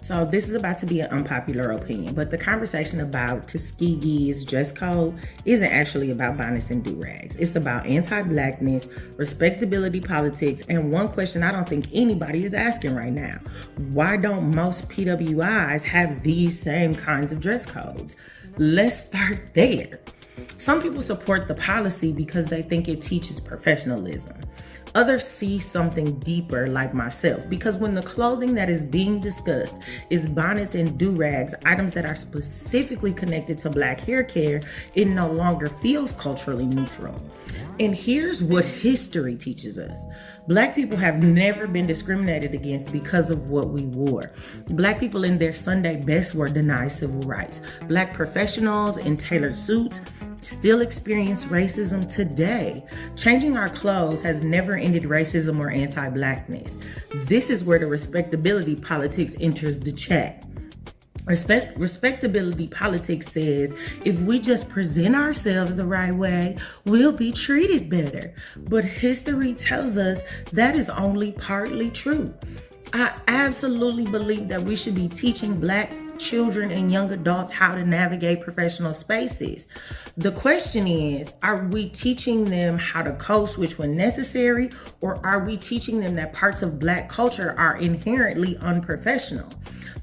So this is about to be an unpopular opinion, but the conversation about Tuskegee's dress code isn't actually about bonnets and do-rags. It's about anti-Blackness, respectability politics, and one question I don't think anybody is asking right now. Why don't most PWIs have these same kinds of dress codes? Let's start there. Some people support the policy because they think it teaches professionalism. Others see something deeper, like myself, because when the clothing that is being discussed is bonnets and do-rags, items that are specifically connected to Black hair care, it no longer feels culturally neutral. And here's what history teaches us. Black people have never been discriminated against because of what we wore. Black people in their Sunday best were denied civil rights. Black professionals in tailored suits still experience racism today. Changing our clothes has never ended racism or anti-Blackness. This is where the respectability politics enters the chat. Respectability politics says if we just present ourselves the right way, we'll be treated better. But history tells us that is only partly true. I absolutely believe that we should be teaching Black children and young adults how to navigate professional spaces. The question is, are we teaching them how to code switch when necessary, or are we teaching them that parts of Black culture are inherently unprofessional?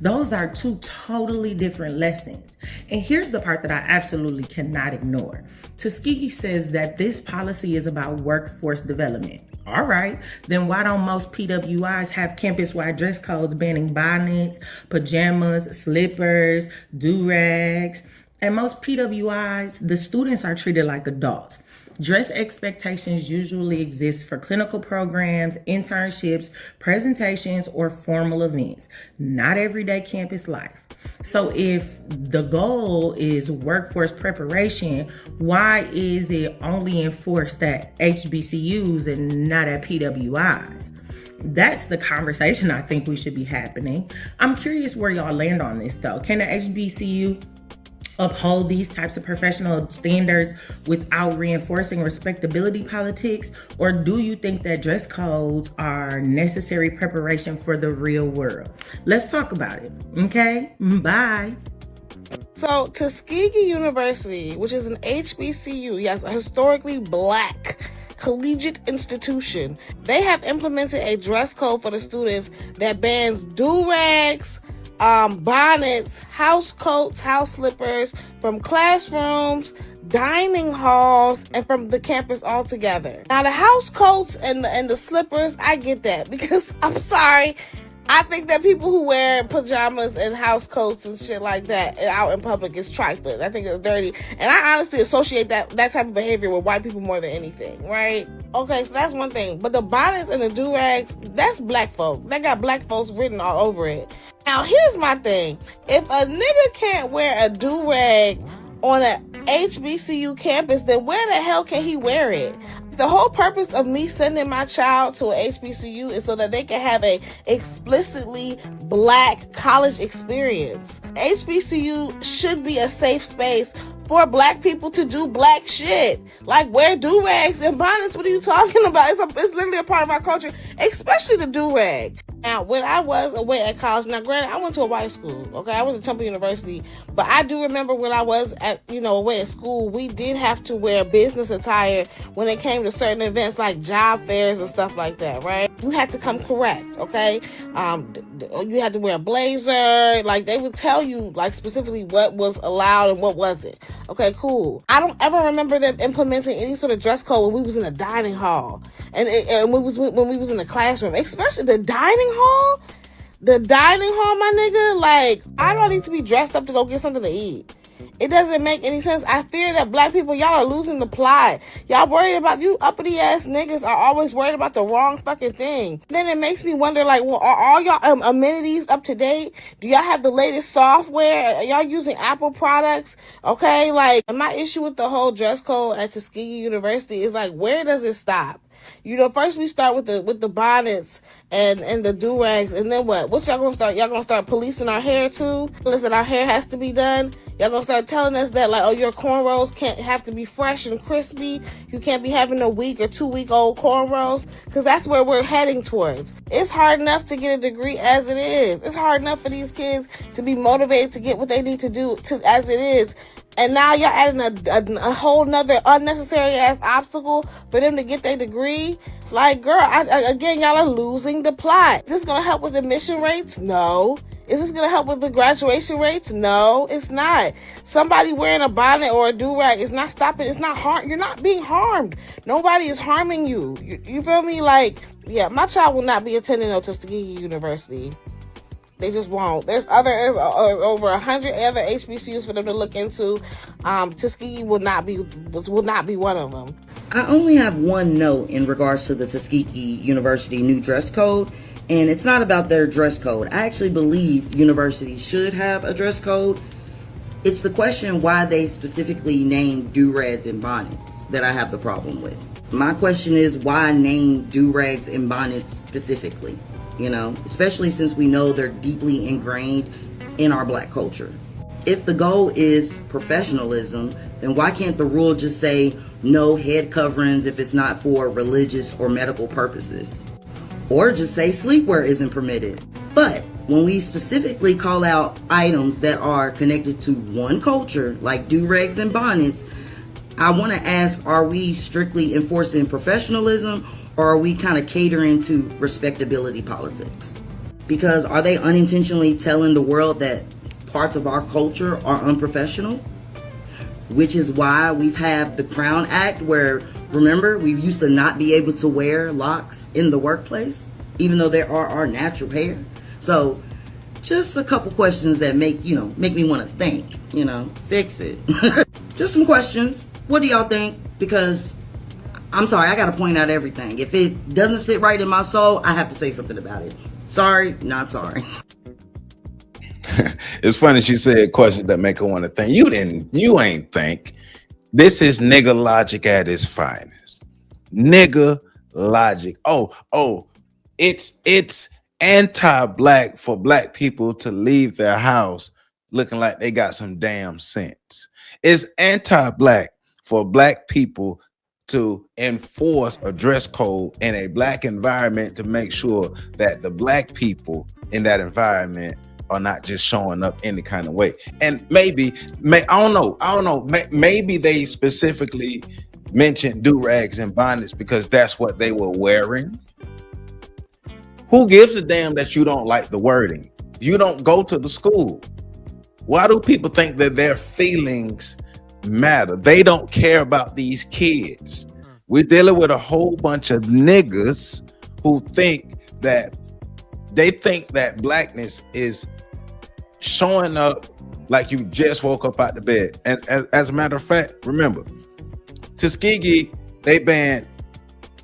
Those are two totally different lessons. And here's the part that I absolutely cannot ignore. Tuskegee says that this policy is about workforce development. All right, then why don't most PWIs have campus-wide dress codes banning bonnets, pajamas, slippers, do-rags? And most PWIs, the students are treated like adults. Dress expectations usually exist for clinical programs, internships, presentations, or formal events, not everyday campus life. So if the goal is workforce preparation, why is it only enforced at HBCUs and not at PWIs? That's the conversation I think we should be happening. I'm curious where y'all land on this though. Can the HBCU uphold these types of professional standards without reinforcing respectability politics? Or do you think that dress codes are necessary preparation for the real world? Let's talk about it, okay? Bye. So Tuskegee University, which is an HBCU, yes, a historically Black collegiate institution, they have implemented a dress code for the students that bans do-rags, bonnets, house coats, house slippers from classrooms, dining halls, and from the campus altogether. Now the house coats and the slippers, I get that, because I'm sorry, I think that people who wear pajamas and house coats and shit like that out in public is trifling. I think it's dirty. And I honestly associate that type of behavior with white people more than anything, right? Okay, so that's one thing. But the bonnets and the do-rags, that's Black folk. They got Black folks written all over it. Now, here's my thing. If a nigga can't wear a do-rag on a HBCU campus, then where the hell can he wear it? The whole purpose of me sending my child to a HBCU is so that they can have a explicitly Black college experience. HBCU should be a safe space for Black people to do Black shit. Like wear do-rags and bonnets. What are you talking about? It's literally a part of our culture, especially the do-rag. Now, when I was away at college, now granted, I went to a white school, okay? I went to Temple University, but I do remember when I was away at school, we did have to wear business attire when it came to certain events like job fairs and stuff like that, right? You had to come correct, okay? You had to wear a blazer. Like, they would tell you, like, specifically what was allowed and what wasn't. Okay, cool. I don't ever remember them implementing any sort of dress code when we was in a dining hall and when we was in the classroom, especially the dining hall. The dining hall, my nigga, like, I don't need to be dressed up to go get something to eat. It doesn't make any sense. I fear that Black people, y'all are losing the plot. Y'all worried about, you uppity ass niggas are always worried about the wrong fucking thing. Then it makes me wonder, like, well, are all y'all amenities up to date? Do y'all have the latest software? Are y'all using Apple products? Okay, like, my issue with the whole dress code at Tuskegee University is like, where does it stop? You know, first we start with the bonnets and the do-rags, and then what? What's y'all gonna start? Y'all gonna start policing our hair too? Listen, our hair has to be done. Y'all gonna start telling us that, like, oh, your cornrows can't have to be fresh and crispy. You can't be having a week or 2 week old cornrows, because that's where we're heading towards. It's hard enough to get a degree as it is. It's hard enough for these kids to be motivated to get what they need to do as it is. And now y'all adding a whole nother unnecessary ass obstacle for them to get their degree. Like, girl, again, y'all are losing the plot. Is this gonna help with admission rates? No. Is this gonna help with the graduation rates? No, it's not. Somebody wearing a bonnet or a do-rag is not stopping. It's not harm. You're not being harmed. Nobody is harming you. You feel me? Like, yeah, my child will not be attending no Tuskegee University. They just won't. There's over 100 other HBCUs for them to look into. Tuskegee will not be one of them. I only have one note in regards to the Tuskegee University new dress code, and it's not about their dress code. I actually believe universities should have a dress code. It's the question why they specifically named do-rags and bonnets that I have the problem with. My question is, why name do-rags and bonnets specifically? You know, especially since we know they're deeply ingrained in our Black culture. If the goal is professionalism, then why can't the rule just say no head coverings if it's not for religious or medical purposes? Or just say sleepwear isn't permitted. But when we specifically call out items that are connected to one culture, like do-rags and bonnets, I want to ask, are we strictly enforcing professionalism, or are we kind of catering to respectability politics? Because are they unintentionally telling the world that parts of our culture are unprofessional? Which is why we've had the Crown Act, where, remember, we used to not be able to wear locks in the workplace, even though there are our natural hair. So just a couple questions that make me want to think, fix it. Just some questions. What do y'all think? Because I'm sorry, I got to point out everything. If it doesn't sit right in my soul, I have to say something about it. Sorry, not sorry. It's funny she said questions that make her want to think. You ain't think. This is nigga logic at its finest. Nigga logic. Oh, it's anti-black for Black people to leave their house looking like they got some damn sense. It's anti-black for Black people to enforce a dress code in a Black environment to make sure that the Black people in that environment are not just showing up any kind of way. And maybe they specifically mentioned do-rags and bonnets because that's what they were wearing. Who gives a damn that you don't like the wording? You don't go to the school. Why do people think that their feelings matter? They don't care about these kids. We're dealing with a whole bunch of niggas who think that blackness is showing up like you just woke up out the bed. And as a matter of fact, remember, Tuskegee, they banned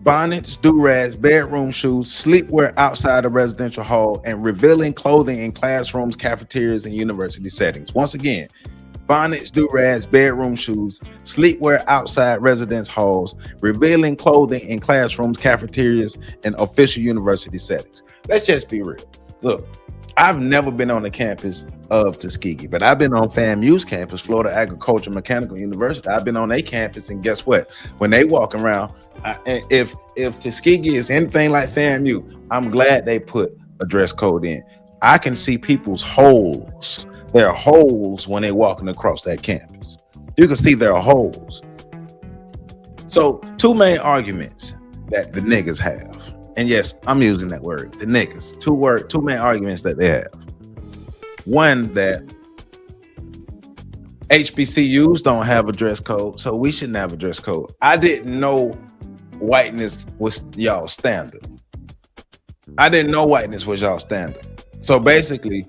bonnets, do-rags, bedroom shoes, sleepwear outside of residential hall, and revealing clothing in classrooms, cafeterias, and university settings. Once again, bonnets, do-rags, bedroom shoes, sleepwear outside residence halls, revealing clothing in classrooms, cafeterias, and official university settings. Let's just be real. Look, I've never been on the campus of Tuskegee, but I've been on FAMU's campus, Florida Agricultural Mechanical University. I've been on their campus, and guess what? When they walk around, if Tuskegee is anything like FAMU, I'm glad they put a dress code in. I can see people's holes. There are holes when they're walking across that campus. You can see there are holes. So, two main arguments that the niggas have. And yes, I'm using that word, the niggas. Two main arguments that they have. One, that HBCUs don't have a dress code, so we shouldn't have a dress code. I didn't know whiteness was y'all standard. So basically,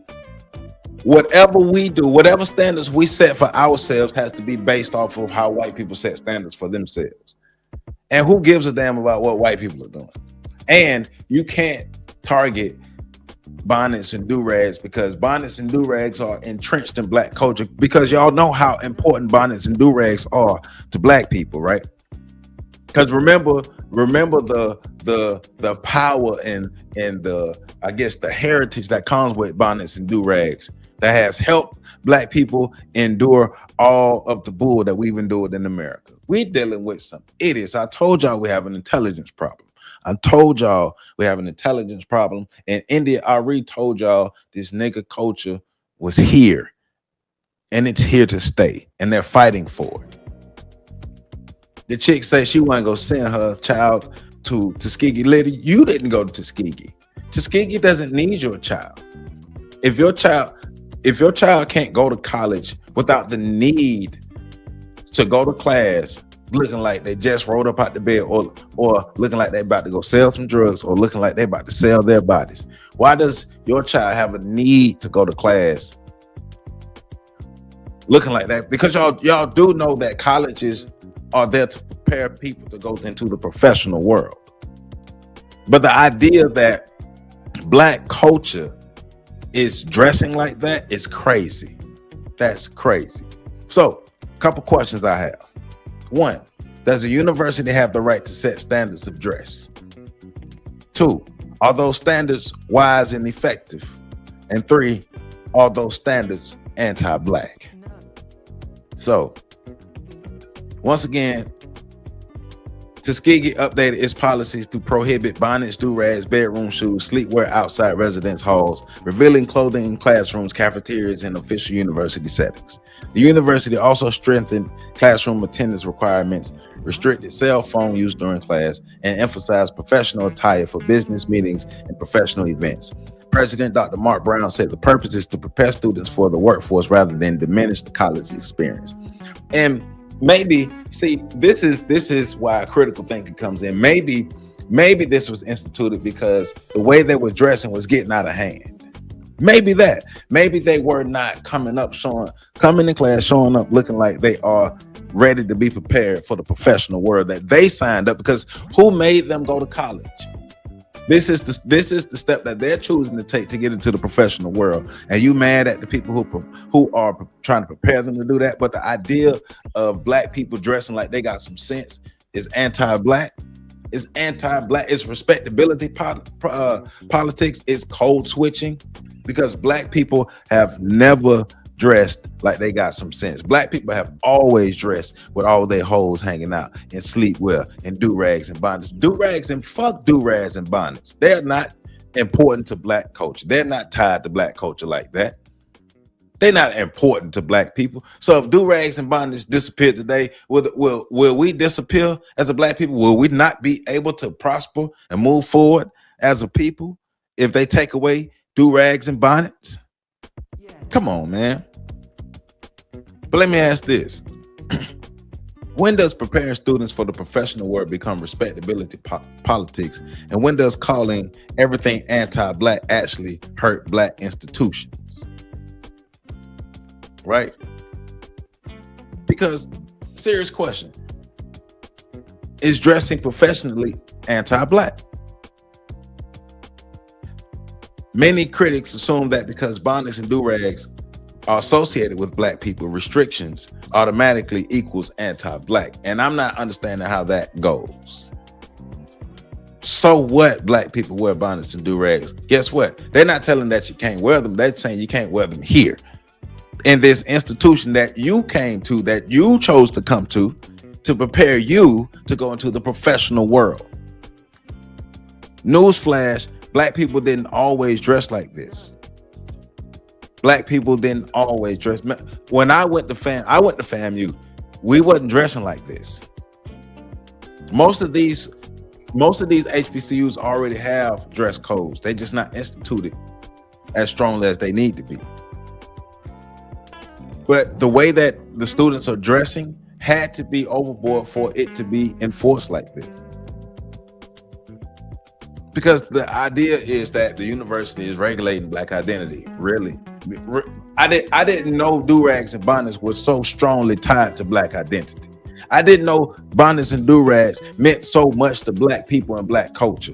whatever we do, whatever standards we set for ourselves has to be based off of how white people set standards for themselves. And who gives a damn about what white people are doing? And you can't target bonnets and do-rags because bonnets and do-rags are entrenched in Black culture, because y'all know how important bonnets and do-rags are to Black people, right? Because remember the power and the, I guess, the heritage that comes with bonnets and do-rags that has helped Black people endure all of the bull that we've endured in America. We're dealing with some idiots. I told y'all we have an intelligence problem. I told y'all we have an intelligence problem. And India Ari told y'all this nigga culture was here. And it's here to stay. And they're fighting for it. The chick said she wasn't gonna send her child to Tuskegee. Lady, you didn't go to Tuskegee. Tuskegee doesn't need your child. If your child can't go to college without the need to go to class looking like they just rolled up out the bed, or looking like they're about to go sell some drugs, or looking like they're about to sell their bodies, why does your child have a need to go to class looking like that? Because y'all do know that colleges are there to prepare people to go into the professional world. But the idea that Black culture is dressing like that is crazy. That's crazy. So, a couple questions I have. One, does a university have the right to set standards of dress? Two, are those standards wise and effective? And three, are those standards anti-Black? So, once again, Tuskegee updated its policies to prohibit bonnets, do-rags, bedroom shoes, sleepwear outside residence halls, revealing clothing in classrooms, cafeterias, and official university settings. The university also strengthened classroom attendance requirements, restricted cell phone use during class, and emphasized professional attire for business meetings and professional events. President Dr. Mark Brown said the purpose is to prepare students for the workforce rather than diminish the college experience. And maybe, see, this is why critical thinking comes in. Maybe this was instituted because the way they were dressing was getting out of hand. Maybe they were not coming in class, showing up looking like they are ready to be prepared for the professional world that they signed up, because who made them go to college? This is the step that they're choosing to take to get into the professional world. And you mad at the people who are trying to prepare them to do that? But the idea of Black people dressing like they got some sense is anti-Black. It's anti-Black. It's respectability politics. It's code switching, because Black people have never dressed like they got some sense. Black people have always dressed with all their hoes hanging out in sleepwear and do-rags and bonnets. Do-rags and fuck do-rags and bonnets. They're not important to Black culture. They're not tied to Black culture like that. They're not important to Black people. So if do-rags and bonnets disappear today, will we disappear as a Black people? Will we not be able to prosper and move forward as a people if they take away do-rags and bonnets? Come on, man. But let me ask this. When does preparing students for the professional world become respectability politics? And when does calling everything anti-Black actually hurt Black institutions? Right? Because, serious question, is dressing professionally anti-Black? Many critics assume that because bonnets and do-rags are associated with Black people, restrictions automatically equals anti-Black. And I'm not understanding how that goes. So what? Black people wear bonnets and do-rags. Guess what? They're not telling that you can't wear them. They're saying you can't wear them here, in this institution that you came to, that you chose to come to prepare you to go into the professional world. Newsflash, Black people didn't always dress like this. Black people didn't always dress. When I went to FAMU, we wasn't dressing like this. Most of these HBCUs already have dress codes. They just not instituted as strongly as they need to be. But the way that the students are dressing had to be overboard for it to be enforced like this. Because the idea is that the university is regulating Black identity. Really, I didn't know do-rags and bonnets were so strongly tied to Black identity. I didn't know bonnets and do-rags meant so much to Black people and Black culture.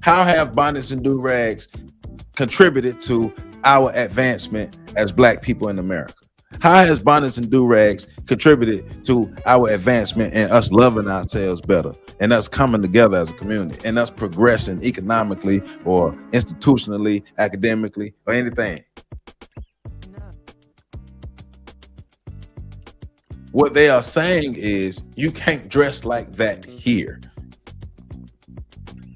How have bonnets and do-rags contributed to our advancement as Black people in America? How has bonnets and do-rags contributed to our advancement and us loving ourselves better and us coming together as a community and us progressing economically or institutionally, academically, or anything? What they are saying is you can't dress like that here.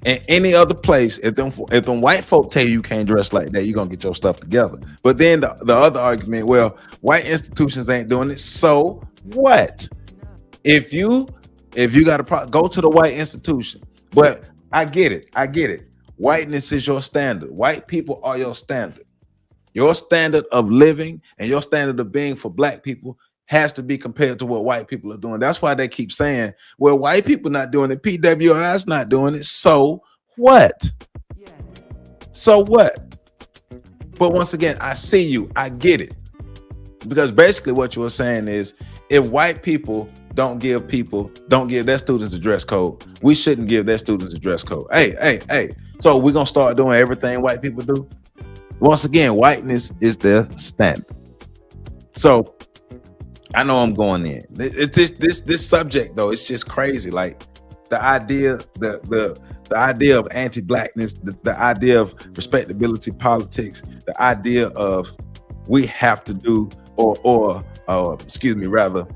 In any other place, if them white folk tell you can't dress like that, you're gonna get your stuff together. But then the other argument, well, white institutions ain't doing it, so what? If you gotta go to the white institution, but I get it. Whiteness is your standard. White people are your standard. Your standard of living and your standard of being for black people has to be compared to what white people are doing. That's why they keep saying, well, white people not doing it, PWI's not doing it, so what? So what? But once again, I see you, I get it. Because basically what you were saying is, if white people don't give their students a dress code, we shouldn't give their students a dress code. Hey. So we're gonna start doing everything white people do? Once again, whiteness is their standard. So I know I'm going in. This subject though, it's just crazy. Like the idea, the idea of anti-blackness, the idea of respectability politics, the idea of we have to do or excuse me, rather,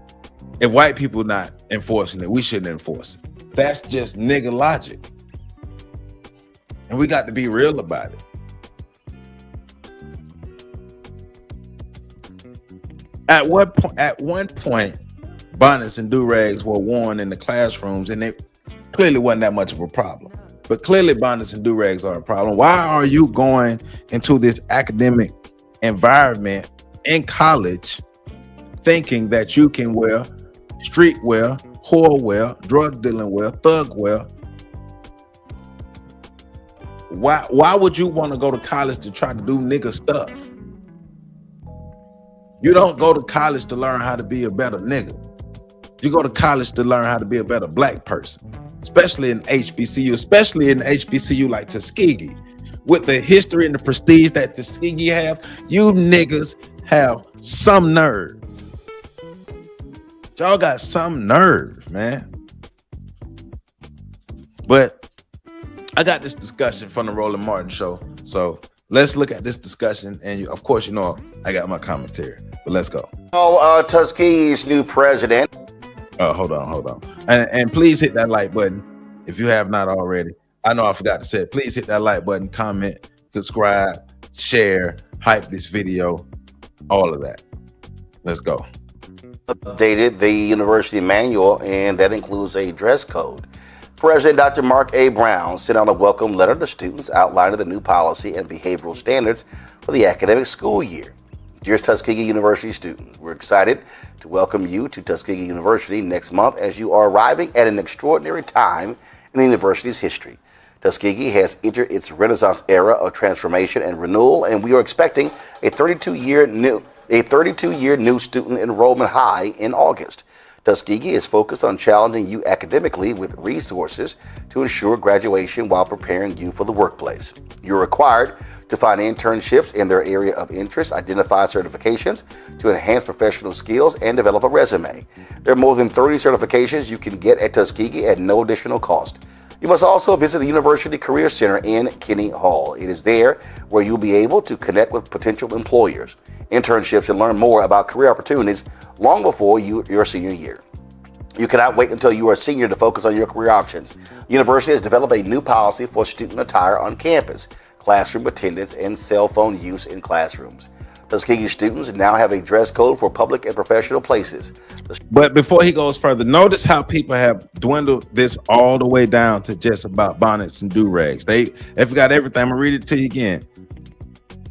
if white people not enforcing it, we shouldn't enforce it. That's just nigga logic. And we got to be real about it. At one point, bonnets and do-rags were worn in the classrooms, and it clearly wasn't that much of a problem. But clearly, bonnets and do-rags are a problem. Why are you going into this academic environment in college thinking that you can wear street wear, whore wear, drug dealing wear, thug wear? Why would you want to go to college to try to do nigga stuff? You don't go to college to learn how to be a better nigga. You go to college to learn how to be a better black person, especially in HBCU, like Tuskegee. With the history and the prestige that Tuskegee have, you niggas have some nerve. Y'all got some nerve, man. But I got this discussion from the Roland Martin show. So let's look at this discussion. And of course, you know, I got my commentary, but let's go. Tuskegee's new president. Hold on. And please hit that like button if you have not already. I know I forgot to say it. Please hit that like button, comment, subscribe, share, hype this video, all of that. Let's go. Updated the university manual, and that includes a dress code. President Dr. Mark A. Brown sent out a welcome letter to students outlining the new policy and behavioral standards for the academic school year. Dear Tuskegee University students, we're excited to welcome you to Tuskegee University next month as you are arriving at an extraordinary time in the university's history. Tuskegee has entered its Renaissance era of transformation and renewal, and we are expecting a 32-year new student enrollment high in August. Tuskegee is focused on challenging you academically with resources to ensure graduation while preparing you for the workplace. You're required to find internships in their area of interest, identify certifications to enhance professional skills, and develop a resume. There are more than 30 certifications you can get at Tuskegee at no additional cost. You must also visit the University Career Center in Kinney Hall. It is there where you'll be able to connect with potential employers, internships, and learn more about career opportunities long before your senior year. You cannot wait until you are a senior to focus on your career options. The university has developed a new policy for student attire on campus, classroom attendance, and cell phone use in classrooms. Tuskegee students now have a dress code for public and professional places. But before he goes further, notice how people have dwindled this all the way down to just about bonnets and do-rags. They forgot everything. I'm gonna read it to you again.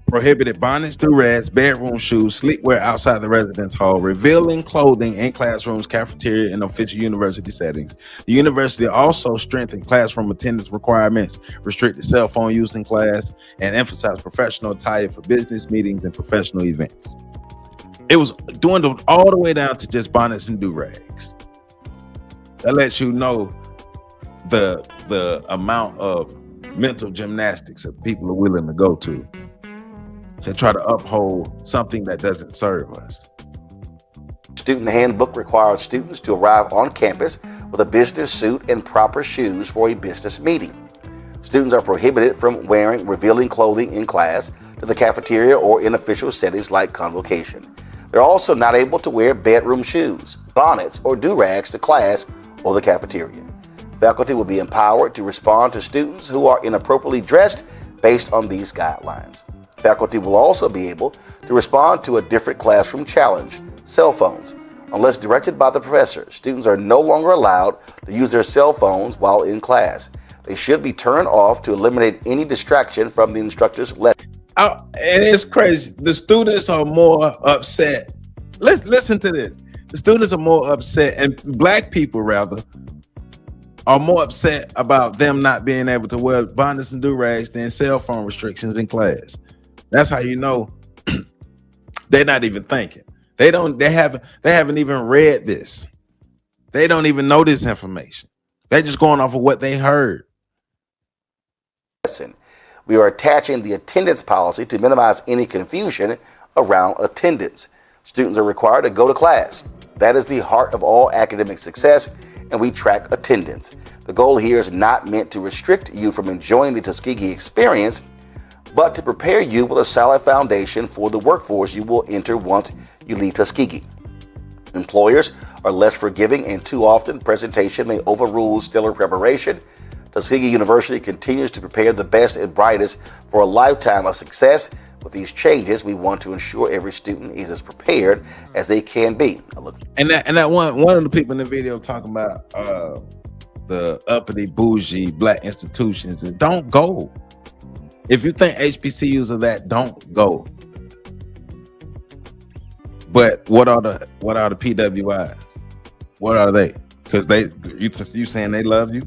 Prohibited bonnets, do-rags, bedroom shoes, sleepwear outside the residence hall, revealing clothing in classrooms, cafeteria, and official university settings. The university also strengthened classroom attendance requirements, restricted cell phone use in class, and emphasized professional attire for business meetings and professional events. It was dwindled all the way down to just bonnets and do-rags. That lets you know the amount of mental gymnastics that people are willing to go to try to uphold something that doesn't serve us. student handbook requires students to arrive on campus with a business suit and proper shoes for a business meeting. Students are prohibited from wearing revealing clothing in class, to the cafeteria, or in official settings like convocation. They're also not able to wear bedroom shoes, bonnets, or do-rags to class or the cafeteria. Faculty will be empowered to respond to students who are inappropriately dressed based on these guidelines. Faculty will also be able to respond to a different classroom challenge, cell phones. Unless directed by the professor, students are no longer allowed to use their cell phones while in class. They should be turned off to eliminate any distraction from the instructor's lesson. And it's crazy. The students are more upset. Listen to this. The students are more upset, and black people rather are more upset about them not being able to wear bonnets and do-rags than cell phone restrictions in class. That's how you know they're not even thinking. They haven't even read this. They don't even know this information. They're just going off of what they heard. We are attaching the attendance policy to minimize any confusion around attendance. Students are required to go to class. That is the heart of all academic success, and we track attendance. The goal here is not meant to restrict you from enjoying the Tuskegee experience, but to prepare you with a solid foundation for the workforce you will enter once you leave Tuskegee. Employers are less forgiving, and too often presentation may overrule stellar preparation. Tuskegee University continues to prepare the best and brightest for a lifetime of success. With these changes, we want to ensure every student is as prepared as they can be. And that one of the people in the video talking about the uppity bougie black institutions, don't go. If you think HBCUs are that, don't go. But what are the PWIs? What are they? Because you saying they love you?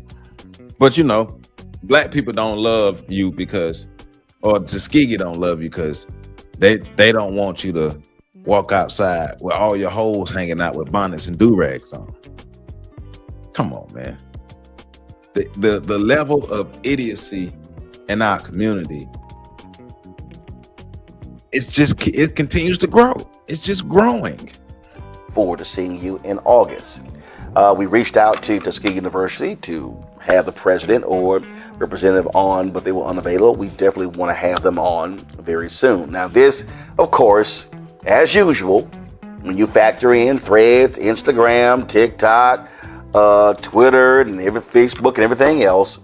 But you know, black people don't love you or Tuskegee don't love you because they don't want you to walk outside with all your hoes hanging out with bonnets and do-rags on. Come on, man. The level of idiocy in our community, it continues to grow. It's just growing. Forward to seeing you in August. We reached out to Tuskegee University to have the president or representative on, but they were unavailable. We definitely want to have them on very soon. Now this, of course, as usual, when you factor in Threads, Instagram, TikTok, Twitter, and Facebook and everything else,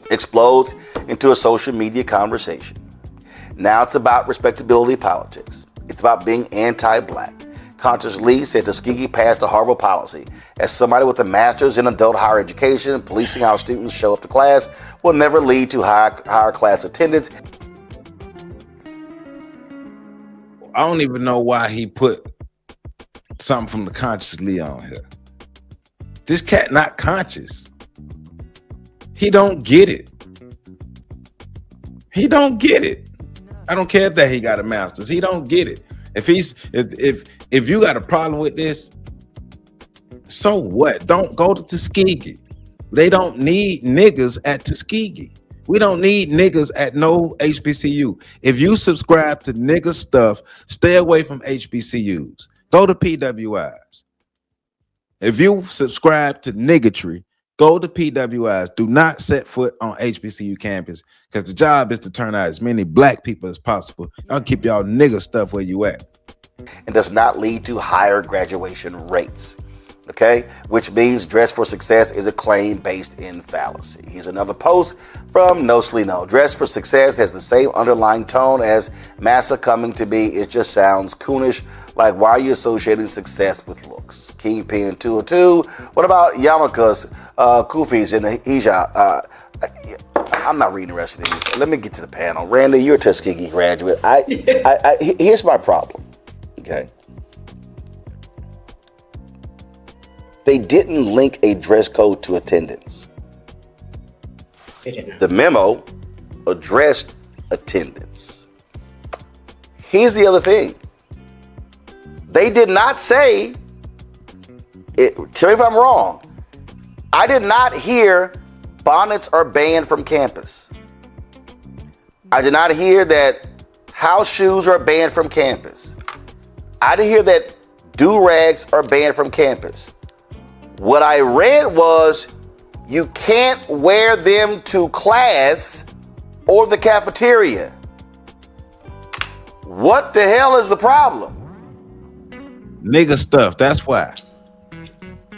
explodes into a social media conversation. Now it's about respectability politics. It's about being anti-black. Conscious Lee said Tuskegee passed a horrible policy. As somebody with a master's in adult higher education, policing how students show up to class will never lead to higher class attendance. I don't even know why he put something from the Conscious Lee on here. This cat not conscious. He don't get it. He don't get it. I don't care that he got a master's. He don't get it. If you got a problem with this, so what? Don't go to Tuskegee. They don't need niggas at Tuskegee. We don't need niggas at no HBCU. If you subscribe to nigga stuff, stay away from HBCUs. Go to PWIs. If you subscribe to niggatry, go to PWIs. Do not set foot on HBCU campus because the job is to turn out as many black people as possible. I'll keep y'all nigga stuff where you at. And does not lead to higher graduation rates. Okay, which means dress for success is a claim based in fallacy. Here's another post from No Sleep No. Dress for success has the same underlying tone as massa coming to me. It just sounds coonish. Like, why are you associating success with looks? Kingpin 202. What about Yamaka's, Kufis, and the hijab? I'm not reading the rest of these. Let me get to the panel. Randy, you're a Tuskegee graduate. Here's my problem. Okay. They didn't link a dress code to attendance. The memo addressed attendance. Here's the other thing. They did not say, tell me if I'm wrong, I did not hear bonnets are banned from campus. I did not hear that house shoes are banned from campus. I didn't hear that do-rags are banned from campus. What I read was you can't wear them to class or the cafeteria. What the hell is the problem? Nigga stuff, that's why.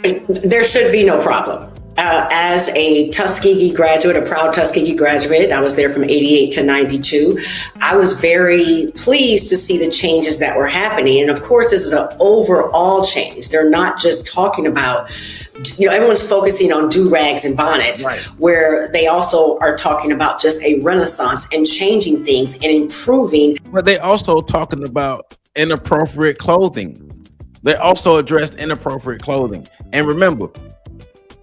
There should be no problem. As a Tuskegee graduate, a proud Tuskegee graduate, I was there from 88 to 92. I was very pleased to see the changes that were happening. And of course, this is an overall change. They're not just talking about, everyone's focusing on do-rags and bonnets, right, where they also are talking about just a renaissance and changing things and improving. But they also talking about inappropriate clothing. They also addressed inappropriate clothing. And remember,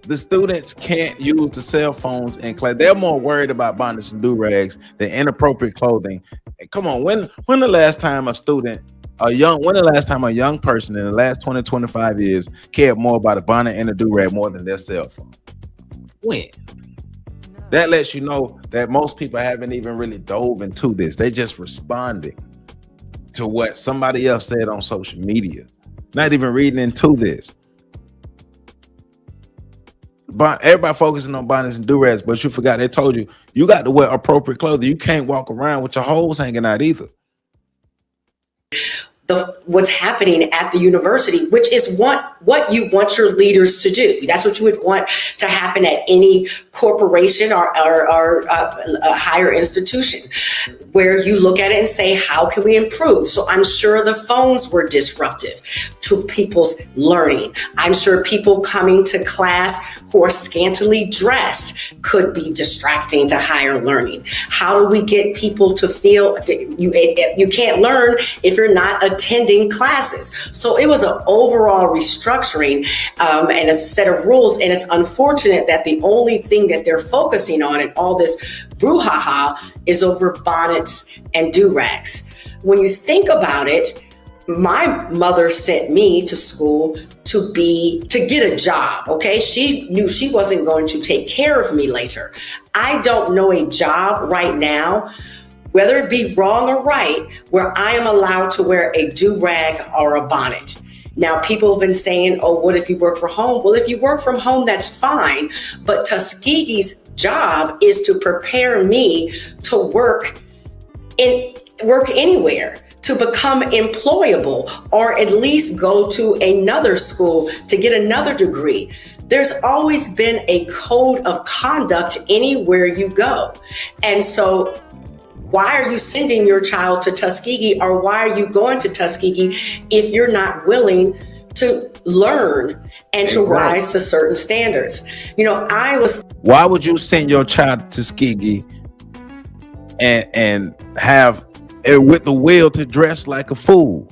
the students can't use the cell phones in class. They're more worried about bonnets and do-rags than inappropriate clothing. And come on, when the last time a young person in the last 20, 25 years cared more about a bonnet and a do-rag more than their cell phone? When? That lets you know that most people haven't even really dove into this. They just responding to what somebody else said on social media, not even reading into this. But everybody focusing on bonnets and do-rags, but you forgot they told you you got to wear appropriate clothing. You can't walk around with your holes hanging out either. What's happening at the university, which is what you want your leaders to do. That's what you would want to happen at any corporation or a higher institution, where you look at it and say, how can we improve? So I'm sure the phones were disruptive to people's learning. I'm sure people coming to class who are scantily dressed could be distracting to higher learning. How do we get people to feel you can't learn if you're not attending classes? So it was an overall restructuring and a set of rules. And it's unfortunate that the only thing that they're focusing on in all this brouhaha is over bonnets and do-rags. When you think about it, my mother sent me to school to get a job. Okay. She knew she wasn't going to take care of me later. I don't know a job right now, whether it be wrong or right, where I am allowed to wear a do-rag or a bonnet. Now, people have been saying, oh, what if you work from home? Well, if you work from home, that's fine. But Tuskegee's job is to prepare me to work anywhere, to become employable, or at least go to another school to get another degree. There's always been a code of conduct anywhere you go. And so why are you sending your child to Tuskegee, or why are you going to Tuskegee if you're not willing to learn and to rise to certain standards? Why would you send your child to Tuskegee and have with the will to dress like a fool?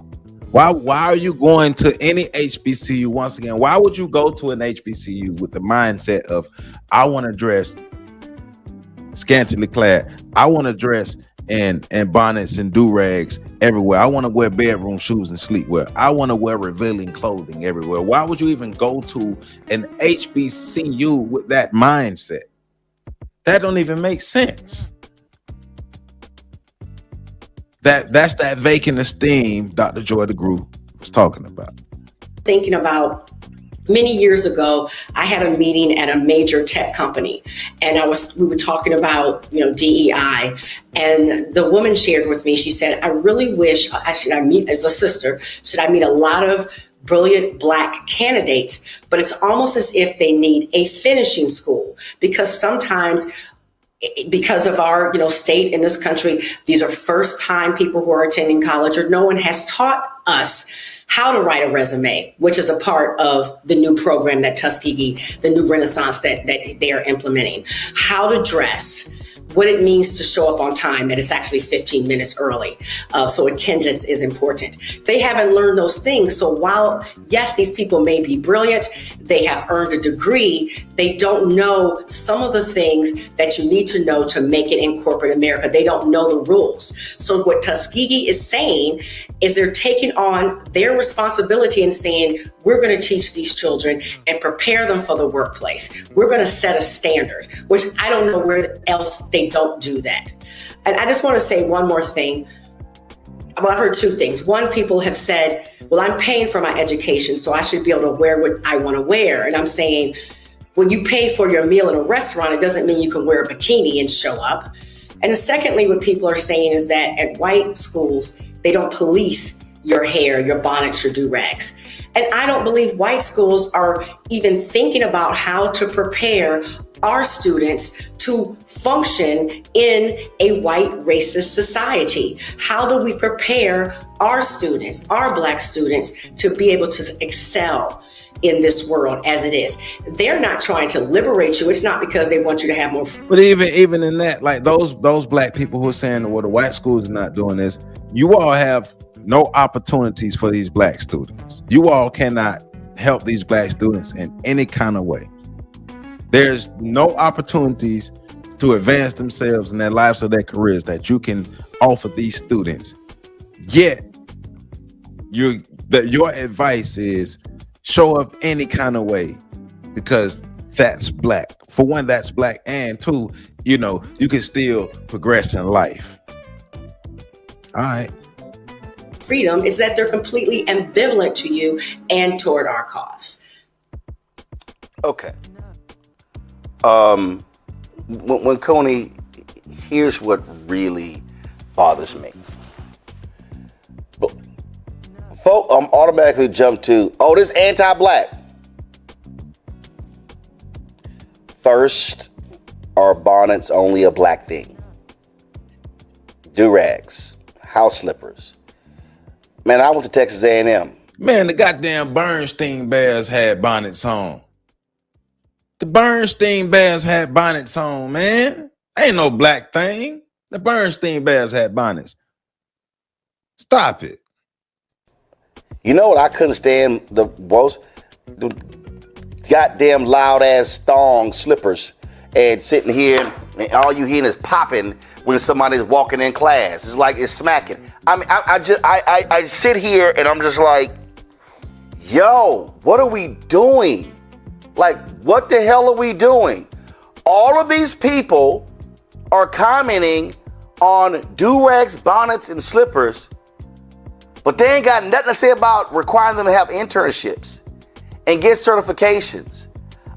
Why are you going to any HBCU? Once again, why would you go to an HBCU with the mindset of, I want to dress scantily clad, I want to dress in bonnets and do-rags everywhere, I want to wear bedroom shoes and sleepwear, I want to wear revealing clothing everywhere? Why would you even go to an HBCU with that mindset? That don't even make sense. That's that vacant esteem Dr. Joy DeGruy was talking about. Thinking about many years ago, I had a meeting at a major tech company, and we were talking about, DEI, and the woman shared with me, she said, I really wish should I meet a lot of brilliant Black candidates, but it's almost as if they need a finishing school, because sometimes, because of our, state in this country, these are first time people who are attending college, or no one has taught us how to write a resume, which is a part of the new program that Tuskegee, the new renaissance that they are implementing, how to dress, what it means to show up on time, that it's actually 15 minutes early. So attendance is important. They haven't learned those things. So while, yes, these people may be brilliant, they have earned a degree, they don't know some of the things that you need to know to make it in corporate America. They don't know the rules. So what Tuskegee is saying is they're taking on their responsibility and saying, we're going to teach these children and prepare them for the workplace. We're going to set a standard, which I don't know where else they don't do that. And I just want to say one more thing. I've heard two things. One, people have said, well, I'm paying for my education, so I should be able to wear what I want to wear. And I'm saying, when you pay for your meal in a restaurant, it doesn't mean you can wear a bikini and show up. And secondly, what people are saying is that at white schools, they don't police your hair, your bonnets, your do-rags. And I don't believe white schools are even thinking about how to prepare our students to function in a white racist society. How do we prepare our students, our Black students, to be able to excel in this world as it is? They're not trying to liberate you. It's not because they want you to have more. But even in that, like those Black people who are saying, well, the white schools are not doing this, you all have no opportunities for these Black students. You all cannot help these Black students in any kind of way. There's no opportunities to advance themselves in their lives or their careers that you can offer these students. Yet, your advice is show up any kind of way because that's Black. For one, that's Black, and two, you know, you can still progress in life. All right. Freedom is that they're completely ambivalent to you and toward our cause. Okay. When Coney, here's what really bothers me. Folk automatically jump to, oh, this anti-Black. First, are bonnets only a Black thing? Do-rags, house slippers. Man, I went to Texas A&M. Man, the goddamn Bernstein Bears had bonnets on. The Bernstein Bears had bonnets on, man. Ain't no Black thing. The Bernstein Bears had bonnets. Stop it. You know what I couldn't stand the most? The goddamn loud ass thong slippers and sitting here and all you hearing is popping when somebody's walking in class. It's like it's smacking. I mean, I sit here and I'm just like, yo, what are we doing? Like, what the hell are we doing? All of these people are commenting on do-rags, bonnets, and slippers, but they ain't got nothing to say about requiring them to have internships and get certifications.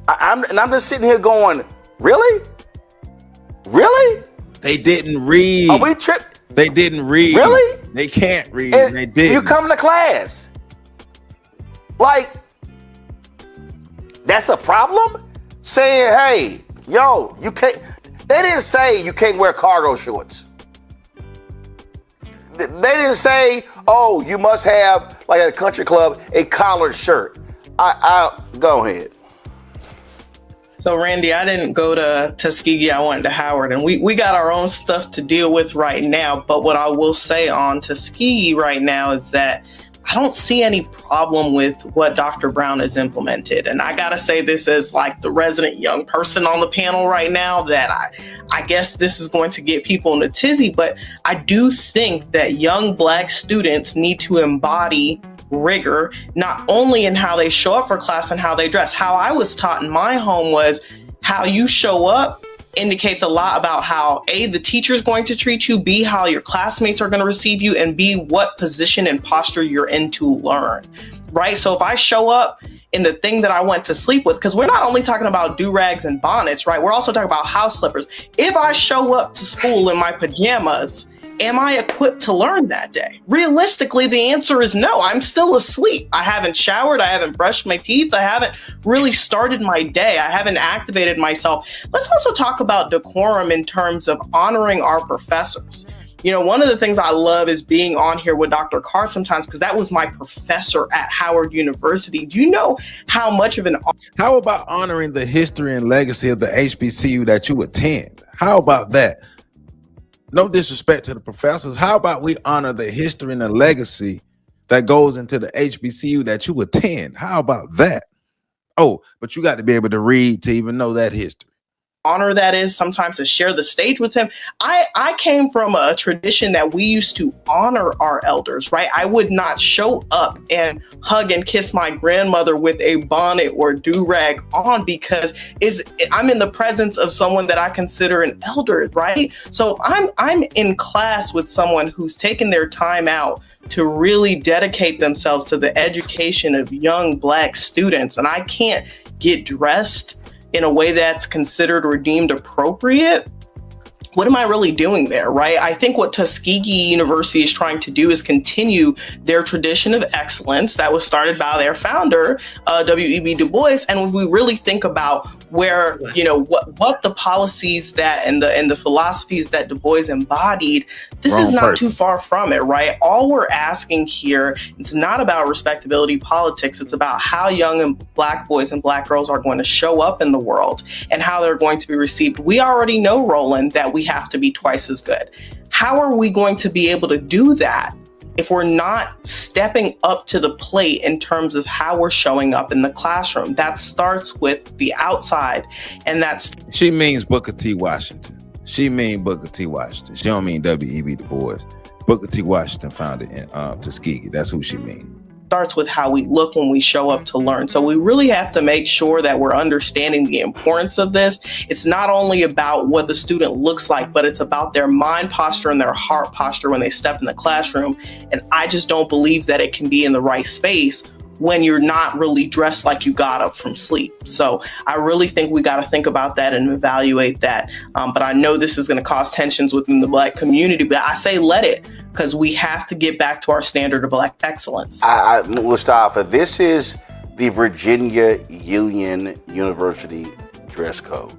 I'm just sitting here going, really? Really? They didn't read. Are we tripped? They didn't read. Really? They can't read. And they did. You come to class. Like, that's a problem? Saying, hey, yo, you can't. They didn't say you can't wear cargo shorts. They didn't say, oh, you must have, like at a country club, a collared shirt. I go ahead. So, Randy, I didn't go to Tuskegee. I went to Howard, and we got our own stuff to deal with right now. But what I will say on Tuskegee right now is that I don't see any problem with what Dr. Brown has implemented. And I got to say this as like the resident young person on the panel right now, that I guess this is going to get people in a tizzy. But I do think that young Black students need to embody rigor, not only in how they show up for class and how they dress. How I was taught in my home was how you show up indicates a lot about how A, the teacher is going to treat you, B, how your classmates are going to receive you, and B, what position and posture you're in to learn, right? So if I show up in the thing that I went to sleep with, because we're not only talking about do-rags and bonnets, right? We're also talking about house slippers. If I show up to school in my pajamas, am I equipped to learn that day? Realistically, the answer is no. I'm still asleep. I haven't showered. I haven't brushed my teeth. I haven't really started my day. I haven't activated myself. Let's also talk about decorum in terms of honoring our professors. You know, one of the things I love is being on here with Dr. Carr sometimes, because that was my professor at Howard University. Do you know how much of an... How about honoring the history and legacy of the HBCU that you attend? How about that? No disrespect to the professors. How about we honor the history and the legacy that goes into the HBCU that you attend? How about that? Oh, but you got to be able to read to even know that history. honor that is, sometimes to share the stage with him. I came from a tradition that we used to honor our elders, right? I would not show up and hug and kiss my grandmother with a bonnet or do-rag on because I'm in the presence of someone that I consider an elder, right? So I'm in class with someone who's taken their time out to really dedicate themselves to the education of young Black students, and I can't get dressed in a way that's considered or deemed appropriate. What am I really doing there, right? I think what Tuskegee University is trying to do is continue their tradition of excellence that was started by their founder, W.E.B. Du Bois. And if we really think about where, what the policies that and the philosophies that Du Bois embodied, this is not too far from it, right? All we're asking here, it's not about respectability politics. It's about how young and Black boys and Black girls are going to show up in the world and how they're going to be received. We already know, Roland, that we have to be twice as good. How are we going to be able to do that if we're not stepping up to the plate in terms of how we're showing up in the classroom? That starts with the outside, and She means Booker T. Washington. She mean Booker T. Washington. She don't mean W.E.B. Du Bois. Booker T. Washington founded in Tuskegee. That's who she means. Starts with how we look when we show up to learn. So we really have to make sure that we're understanding the importance of this. It's not only about what the student looks like, but it's about their mind posture and their heart posture when they step in the classroom. And I just don't believe that it can be in the right space when you're not really dressed like you got up from sleep. So I really think we got to think about that and evaluate that. But I know this is going to cause tensions within the Black community, but I say let it, because we have to get back to our standard of Black excellence. Mustafa, this is the Virginia Union University dress code.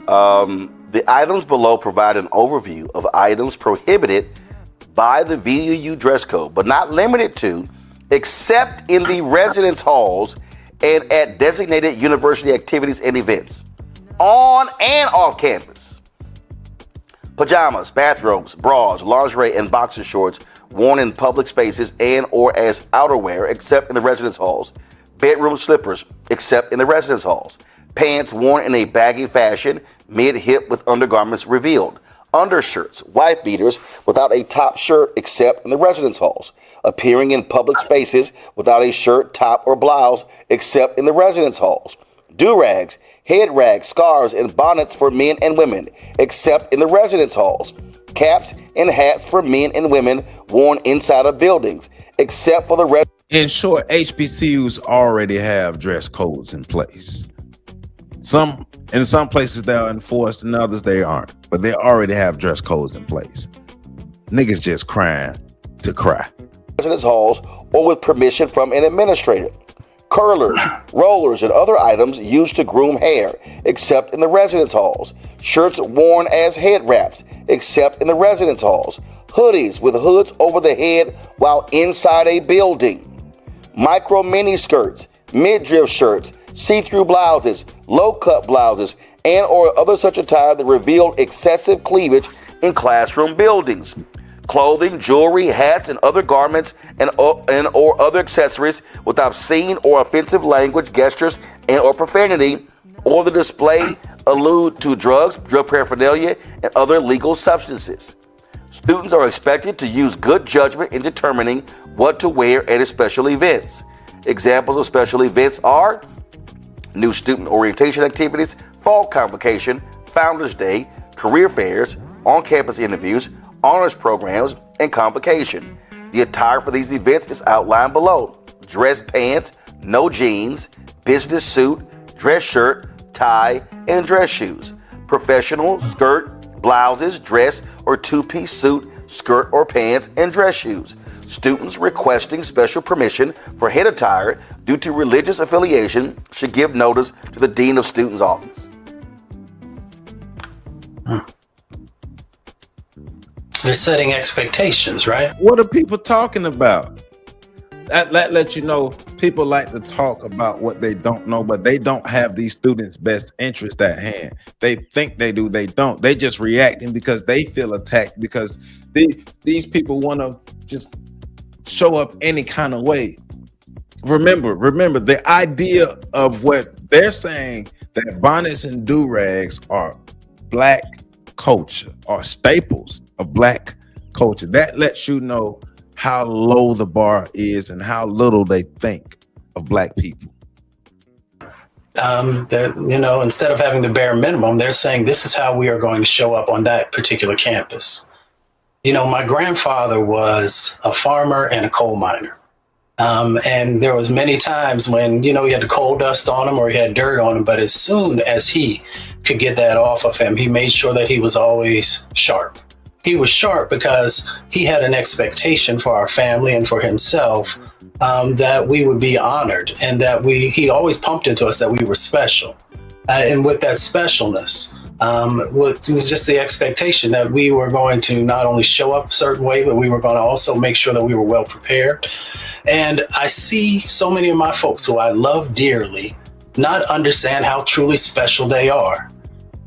The items below provide an overview of items prohibited by the VUU dress code, but not limited to, except in the residence halls and at designated university activities and events, on and off campus. Pajamas, bathrobes, bras, lingerie, and boxer shorts worn in public spaces and or as outerwear, except in the residence halls. Bedroom slippers, except in the residence halls. Pants worn in a baggy fashion, mid-hip with undergarments revealed. Undershirts, wife beaters without a top shirt except in the residence halls. Appearing in public spaces without a shirt, top, or blouse except in the residence halls. Do-rags, head rags, scarves, and bonnets for men and women except in the residence halls. Caps and hats for men and women worn inside of buildings except for the In short, HBCUs already have dress codes in place. In some places they are enforced, in others they aren't. But they already have dress codes in place. Niggas just crying to cry. residence halls or with permission from an administrator. Curlers, rollers, and other items used to groom hair, except in the residence halls. Shirts worn as head wraps, except in the residence halls. Hoodies with hoods over the head while inside a building. Micro mini skirts, midriff shirts, see-through blouses, low-cut blouses, and or other such attire that revealed excessive cleavage in classroom buildings. Clothing, jewelry, hats, and other garments and or other accessories with obscene or offensive language, gestures, and or profanity, or the display allude to drugs, drug paraphernalia, and other legal substances. Students are expected to use good judgment in determining what to wear at special events. Examples of special events are new student orientation activities, fall convocation, Founders Day, career fairs, on-campus interviews, honors programs, and convocation. The attire for these events is outlined below. Dress pants, no jeans, business suit, dress shirt, tie, and dress shoes. Professional skirt, blouses, dress or two-piece suit, skirt or pants, and dress shoes. Students requesting special permission for head attire due to religious affiliation should give notice to the Dean of Students' office. They're setting expectations, right? What are people talking about? That let you know people like to talk about what they don't know, but they don't have these students' best interest at hand. They think they do, they don't. They just reacting because they feel attacked because these people want to just show up any kind of way. Remember, the idea of what they're saying that bonnets and do-rags are black culture, are staples of black culture. That lets you know how low the bar is and how little they think of black people. Instead of having the bare minimum, they're saying this is how we are going to show up on that particular campus. My grandfather was a farmer and a coal miner. And there was many times when, he had the coal dust on him or he had dirt on him. But as soon as he could get that off of him, he made sure that he was always sharp. He was sharp because he had an expectation for our family and for himself that we would be honored, and that he always pumped into us that we were special. And with that specialness, it was just the expectation that we were going to not only show up a certain way, but we were going to also make sure that we were well prepared. And I see so many of my folks who I love dearly not understand how truly special they are.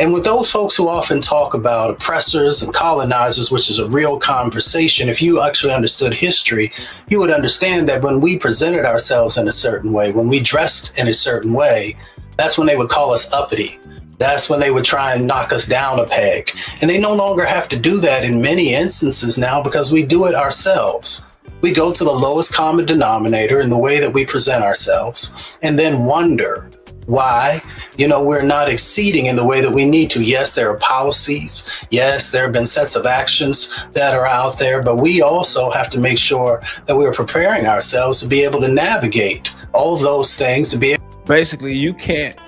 And with those folks who often talk about oppressors and colonizers, which is a real conversation, if you actually understood history, you would understand that when we presented ourselves in a certain way, when we dressed in a certain way, that's when they would call us uppity. That's when they would try and knock us down a peg. And they no longer have to do that in many instances now because we do it ourselves. We go to the lowest common denominator in the way that we present ourselves and then wonder why, we're not exceeding in the way that we need to. Yes, there are policies. Yes, there have been sets of actions that are out there, but we also have to make sure that we're preparing ourselves to be able to navigate all of those things, to be able. Basically, you can't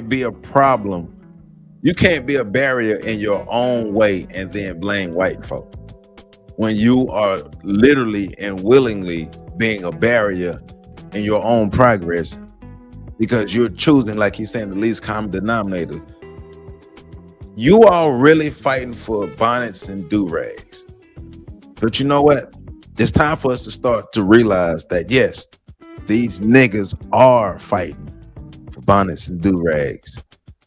be a problem. You can't be a barrier in your own way and then blame white folk when you are literally and willingly being a barrier in your own progress, because you're choosing, like he's saying, the least common denominator. You are really fighting for bonnets and do-rags. But you know what? It's time for us to start to realize that, yes, these niggas are fighting for bonnets and do-rags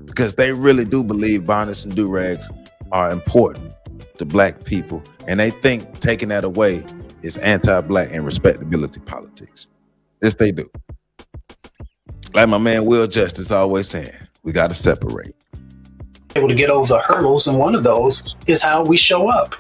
because they really do believe bonnets and do-rags are important to black people. And they think taking that away is anti-black and respectability politics. Yes, they do. Like my man Will Justice always saying, we got to separate. Able to get over the hurdles, and one of those is how we show up.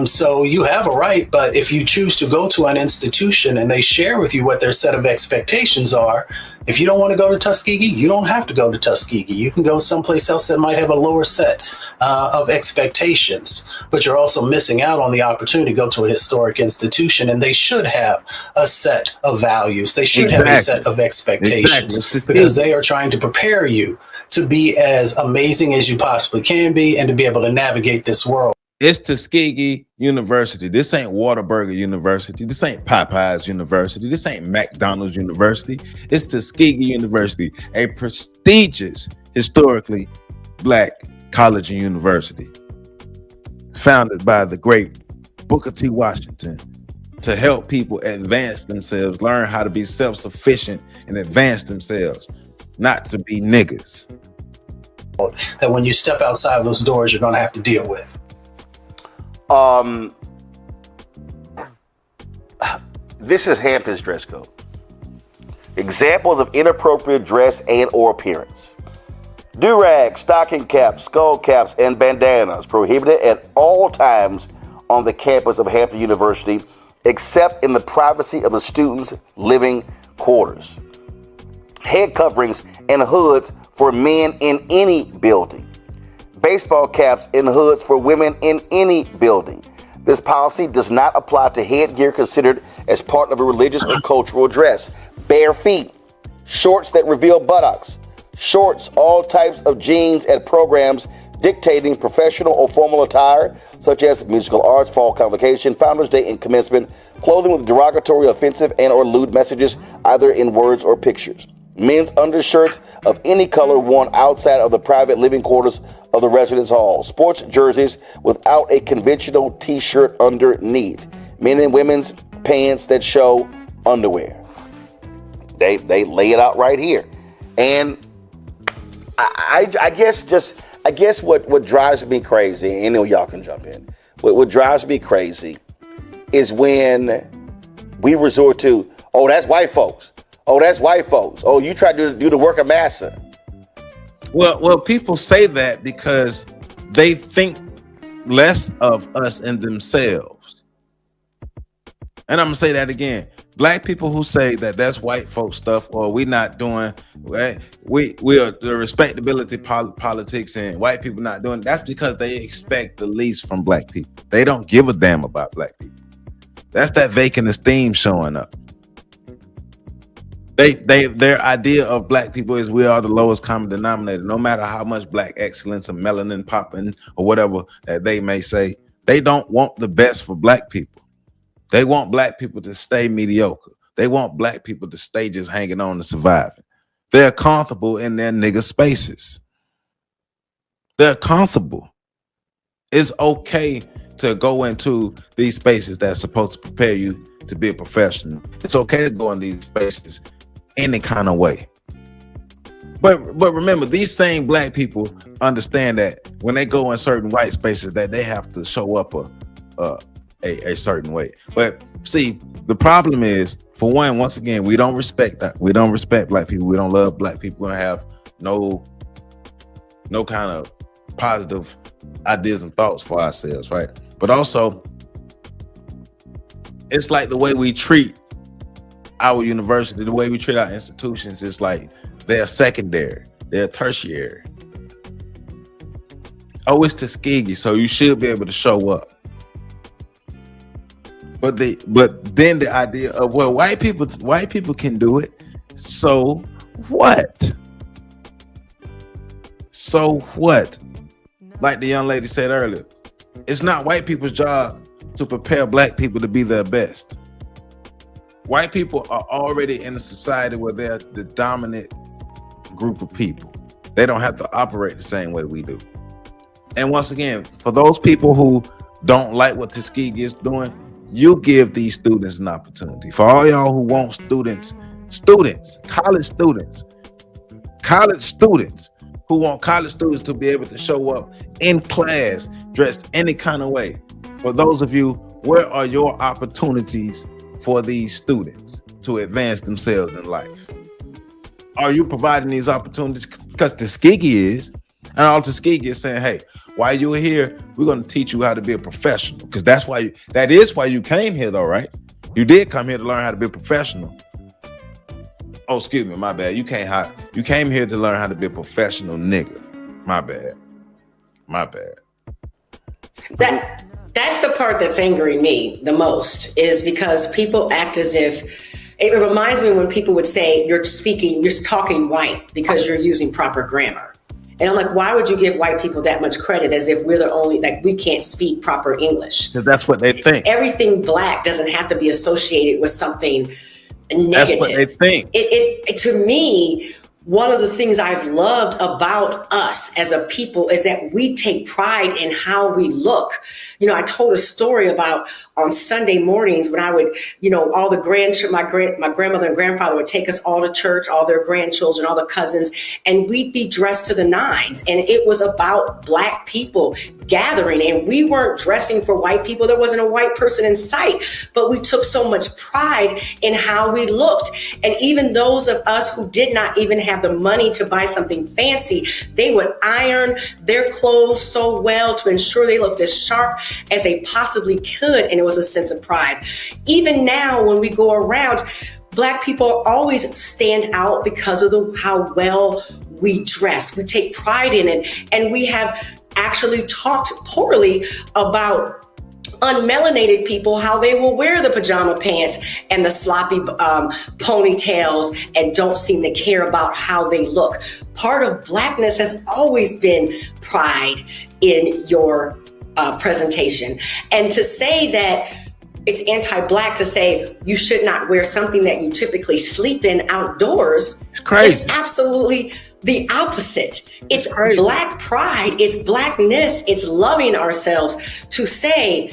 So you have a right, but if you choose to go to an institution and they share with you what their set of expectations are, if you don't want to go to Tuskegee, you don't have to go to Tuskegee. You can go someplace else that might have a lower set of expectations, but you're also missing out on the opportunity to go to a historic institution, and they should have a set of values. They should have a set of expectations because they are trying to prepare you to be as amazing as you possibly can be and to be able to navigate this world. It's Tuskegee University. This ain't Whataburger University. This ain't Popeyes University. This ain't McDonald's University. It's Tuskegee University, a prestigious, historically black college and university, founded by the great Booker T. Washington to help people advance themselves, learn how to be self-sufficient and advance themselves, not to be niggas. That when you step outside those doors, you're going to have to deal with. This is Hampton's dress code. Examples of inappropriate dress and or appearance. Do-rags, stocking caps, skull caps, and bandanas prohibited at all times on the campus of Hampton University, except in the privacy of the students' living quarters. Head coverings and hoods for men in any building. Baseball caps and hoods for women in any building. This policy does not apply to headgear considered as part of a religious or cultural dress. Bare feet, shorts that reveal buttocks, shorts, all types of jeans at programs dictating professional or formal attire, such as musical arts, fall convocation, Founders Day, and commencement, clothing with derogatory, offensive, and or lewd messages, either in words or pictures. Men's undershirts of any color worn outside of the private living quarters of the residence hall. Sports jerseys without a conventional t-shirt underneath. Men and women's pants that show underwear. They lay it out right here. And I guess what drives me crazy, and y'all can jump in. What drives me crazy is when we resort to, oh, that's white folks. Oh, that's white folks. Oh, you try to do the work of massa. Well, people say that because they think less of us and themselves. And I'm gonna say that again. Black people who say that that's white folk stuff, or we not doing, right? We are the respectability politics, and white people not doing. That's because they expect the least from black people. They don't give a damn about black people. That's that vacant esteem showing up. Their idea of black people is we are the lowest common denominator. No matter how much black excellence or melanin popping or whatever that they may say, they don't want the best for black people. They want black people to stay mediocre. They want black people to stay just hanging on and surviving. They're comfortable in their nigga spaces. They're comfortable. It's okay to go into these spaces that's supposed to prepare you to be a professional. It's okay to go in these spaces any kind of way. But remember, these same black people understand that when they go in certain white spaces that they have to show up a certain way. But see, the problem is, for one, once again, we don't respect that. We don't respect black people. We don't love black people. We don't have no kind of positive ideas and thoughts for ourselves, right? But also, it's like the way we treat our university, the way we treat our institutions, is like they're secondary, they're tertiary. Oh, it's Tuskegee, so you should be able to show up. But then the idea of, well, white people can do it, so what? So what? Like the young lady said earlier, it's not white people's job to prepare black people to be their best. White people are already in a society where they're the dominant group of people. They don't have to operate the same way we do. And once again, for those people who don't like what Tuskegee is doing, you give these students an opportunity. For all y'all who want college students who want college students to be able to show up in class dressed any kind of way. For those of you, where are your opportunities for these students to advance themselves in life? Are you providing these opportunities? Because Tuskegee is, and all Tuskegee is saying, hey, while you're here, we're going to teach you how to be a professional. Because that is why you came here, though, right? You did come here to learn how to be a professional. Oh, excuse me, my bad. You came here to learn how to be a professional nigga. My bad. That's the part that's angering me the most, is because people act as if, it reminds me when people would say you're talking white because you're using proper grammar. And I'm like, why would you give white people that much credit as if we're the only, like, we can't speak proper English? Because that's what they think. Everything black doesn't have to be associated with something negative. That's what they think. It to me, one of the things I've loved about us as a people is that we take pride in how we look. You know, I told a story about on Sunday mornings when I would, all the my grandmother and grandfather would take us all to church, all their grandchildren, all the cousins, and we'd be dressed to the nines. And it was about black people gathering, and we weren't dressing for white people. There wasn't a white person in sight, but we took so much pride in how we looked. And even those of us who did not even have the money to buy something fancy, they would iron their clothes so well to ensure they looked as sharp as they possibly could. And it was a sense of pride. Even now, when we go around, black people always stand out because of how well we dress. We take pride in it. And we have actually talked poorly about unmelanated people, how they will wear the pajama pants and the sloppy ponytails and don't seem to care about how they look. Part of blackness has always been pride in your presentation. And to say that it's anti-black to say you should not wear something that you typically sleep in outdoors, it's crazy. Is absolutely the opposite. It's black pride, it's blackness, it's loving ourselves to say,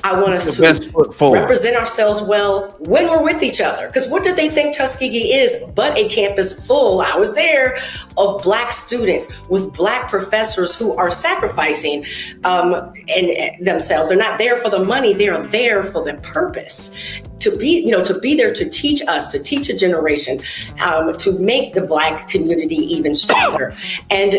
I want us Your best foot to forward. represent ourselves well when we're with each other. Because what do they think Tuskegee is but a campus full, I was there, of Black students with Black professors who are sacrificing and themselves. They're not there for the money. They're there for the purpose. To be there to teach us, to teach a generation, to make the Black community even stronger. And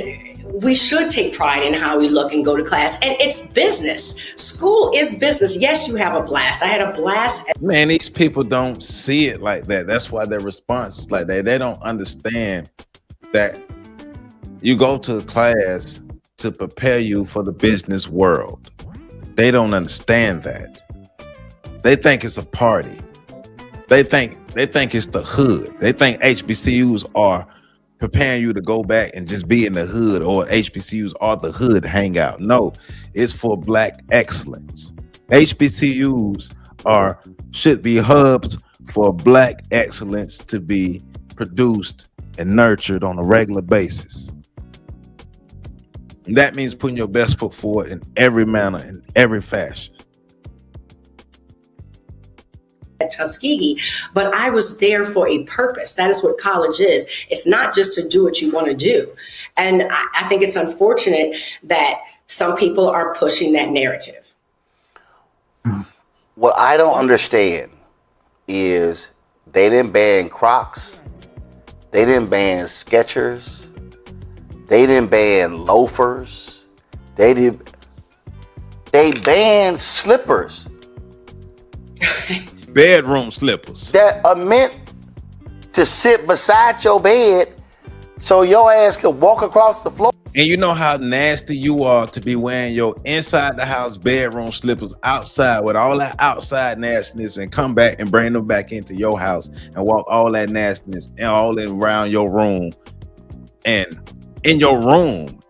we should take pride in how we look and go to class. And it's business. School is business. Yes, you have a blast. I had a blast. Man, these people don't see it like that. That's why their response is like that. They don't understand that you go to a class to prepare you for the business world. They don't understand that. They think it's a party. They think it's the hood. They think HBCUs are preparing you to go back and just be in the hood, or HBCUs are the hood hangout. No, it's for Black excellence. HBCUs should be hubs for Black excellence to be produced and nurtured on a regular basis. And that means putting your best foot forward in every manner, in every fashion. At Tuskegee, but I was there for a purpose. That is what college is. It's not just to do what you want to do. And I think it's unfortunate that some people are pushing that narrative. What I don't understand is they didn't ban Crocs. They didn't ban Skechers. They didn't ban loafers. They banned slippers. Bedroom slippers that are meant to sit beside your bed so your ass can walk across the floor. And you know how nasty you are to be wearing your inside the house bedroom slippers outside with all that outside nastiness, and come back and bring them back into your house and walk all that nastiness and all around your room and in your room.